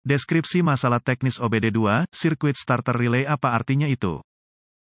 Deskripsi masalah teknis OBD2, Circuit Starter Relay apa artinya itu?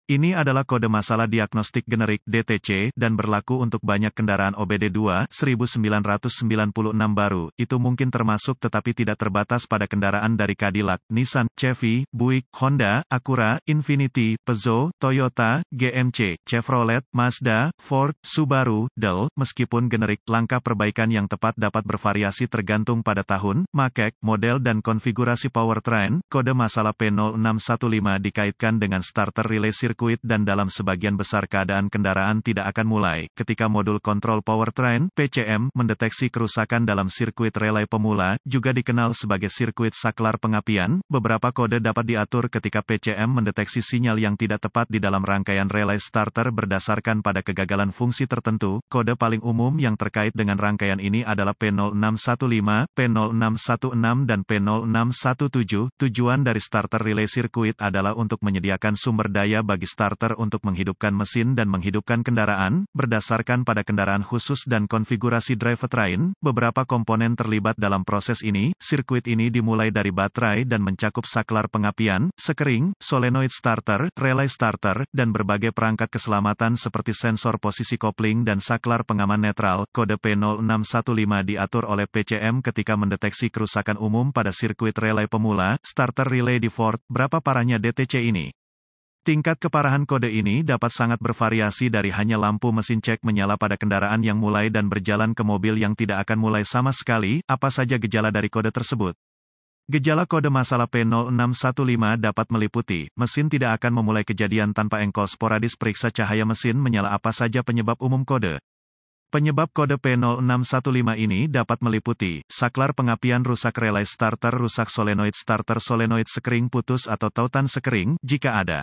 Ini adalah kode masalah diagnostik generik (DTC) dan berlaku untuk banyak kendaraan OBD2 1996 baru. Itu mungkin termasuk tetapi tidak terbatas pada kendaraan dari Cadillac, Nissan, Chevy, Buick, Honda, Acura, Infiniti, Peugeot, Toyota, GMC, Chevrolet, Mazda, Ford, Subaru, Dell. Meskipun generik, langkah perbaikan yang tepat dapat bervariasi tergantung pada tahun, make, model dan konfigurasi powertrain. Kode masalah P0615 dikaitkan dengan starter relay sirkuit dan dalam sebagian besar keadaan kendaraan tidak akan mulai ketika modul kontrol powertrain (PCM) mendeteksi kerusakan dalam sirkuit relay pemula, juga dikenal sebagai sirkuit saklar pengapian. Beberapa kode dapat diatur ketika PCM mendeteksi sinyal yang tidak tepat di dalam rangkaian relay starter berdasarkan pada kegagalan fungsi tertentu. Kode paling umum yang terkait dengan rangkaian ini adalah P0615, P0616 dan P0617. Tujuan dari starter relay sirkuit adalah untuk menyediakan sumber daya bagi starter untuk menghidupkan mesin dan menghidupkan kendaraan, berdasarkan pada kendaraan khusus dan konfigurasi drivetrain. Beberapa komponen terlibat dalam proses ini. Sirkuit ini dimulai dari baterai dan mencakup saklar pengapian, sekering, solenoid starter, relay starter, dan berbagai perangkat keselamatan seperti sensor posisi kopling dan saklar pengaman netral. Kode P0615 diatur oleh PCM ketika mendeteksi kerusakan umum pada sirkuit relay pemula, starter relay di Ford. Berapa parahnya DTC ini? Tingkat keparahan kode ini dapat sangat bervariasi dari hanya lampu mesin cek menyala pada kendaraan yang mulai dan berjalan ke mobil yang tidak akan mulai sama sekali. Apa saja gejala dari kode tersebut? Gejala kode masalah P0615 dapat meliputi, mesin tidak akan memulai kejadian tanpa engkol sporadis. Periksa cahaya mesin menyala. Apa saja penyebab umum kode? Penyebab kode P0615 ini dapat meliputi, saklar pengapian rusak, relay starter rusak, solenoid starter, solenoid sekering putus atau tautan sekering, jika ada.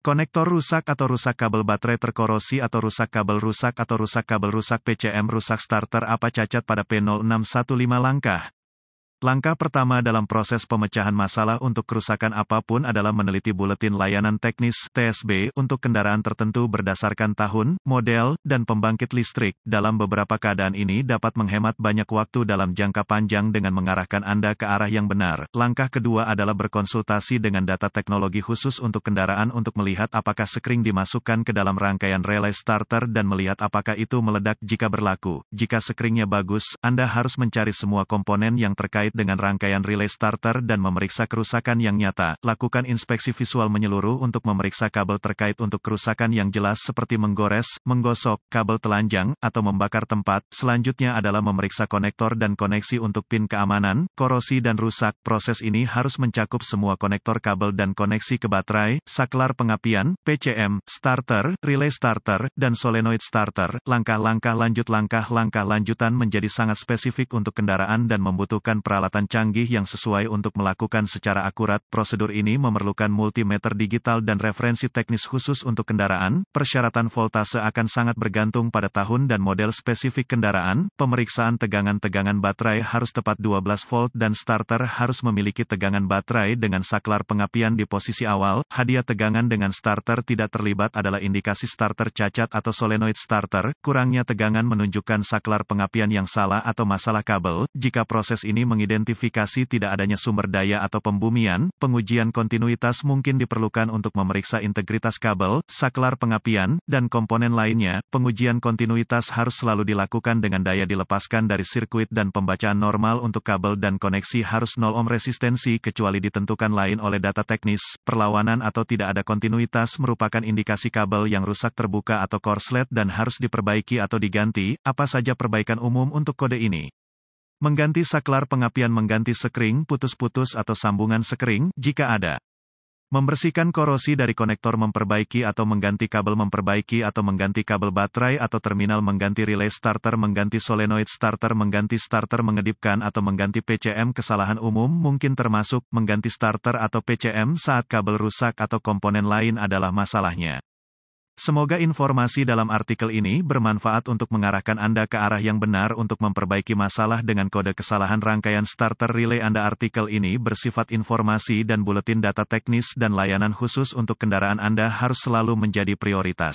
Konektor rusak atau rusak kabel baterai terkorosi atau rusak kabel rusak atau rusak kabel rusak PCM rusak starter. Apa cacat pada P0615? Langkah pertama dalam proses pemecahan masalah untuk kerusakan apapun adalah meneliti buletin layanan teknis (TSB) untuk kendaraan tertentu berdasarkan tahun, model, dan pembangkit listrik. Dalam beberapa keadaan ini dapat menghemat banyak waktu dalam jangka panjang dengan mengarahkan Anda ke arah yang benar. Langkah kedua adalah berkonsultasi dengan data teknologi khusus untuk kendaraan untuk melihat apakah sekring dimasukkan ke dalam rangkaian relay starter dan melihat apakah itu meledak jika berlaku. Jika sekringnya bagus, Anda harus mencari semua komponen yang terkait dengan rangkaian relay starter dan memeriksa kerusakan yang nyata. Lakukan inspeksi visual menyeluruh untuk memeriksa kabel terkait untuk kerusakan yang jelas seperti menggores, menggosok, kabel telanjang, atau membakar tempat. Selanjutnya adalah memeriksa konektor dan koneksi untuk pin keamanan, korosi dan rusak. Proses ini harus mencakup semua konektor kabel dan koneksi ke baterai, saklar pengapian, PCM, starter, relay starter, dan solenoid starter. Langkah-langkah lanjutan menjadi sangat spesifik untuk kendaraan dan membutuhkan peralatan canggih yang sesuai untuk melakukan secara akurat. Prosedur ini memerlukan multimeter digital dan referensi teknis khusus untuk kendaraan. Persyaratan voltase akan sangat bergantung pada tahun dan model spesifik kendaraan. Pemeriksaan tegangan baterai harus tepat 12 volt dan starter harus memiliki tegangan baterai dengan saklar pengapian di posisi awal. Hadiah tegangan dengan starter tidak terlibat adalah indikasi starter cacat atau solenoid starter. Kurangnya tegangan menunjukkan saklar pengapian yang salah atau masalah kabel. Jika proses ini mengidentifikasi tidak adanya sumber daya atau pembumian, pengujian kontinuitas mungkin diperlukan untuk memeriksa integritas kabel, saklar pengapian, dan komponen lainnya. Pengujian kontinuitas harus selalu dilakukan dengan daya dilepaskan dari sirkuit dan pembacaan normal untuk kabel dan koneksi harus 0 ohm resistensi kecuali ditentukan lain oleh data teknis. Perlawanan atau tidak ada kontinuitas merupakan indikasi kabel yang rusak, terbuka atau korslet dan harus diperbaiki atau diganti. Apa saja perbaikan umum untuk kode ini? Mengganti saklar pengapian, mengganti sekring putus-putus atau sambungan sekring, jika ada. Membersihkan korosi dari konektor, memperbaiki atau mengganti kabel, memperbaiki atau mengganti kabel baterai atau terminal, mengganti relay starter, mengganti solenoid starter, mengganti starter, mengedipkan atau mengganti PCM. Kesalahan umum mungkin termasuk mengganti starter atau PCM saat kabel rusak atau komponen lain adalah masalahnya. Semoga informasi dalam artikel ini bermanfaat untuk mengarahkan Anda ke arah yang benar untuk memperbaiki masalah dengan kode kesalahan rangkaian starter relay Anda. Artikel ini bersifat informasi dan buletin data teknis dan layanan khusus untuk kendaraan Anda harus selalu menjadi prioritas.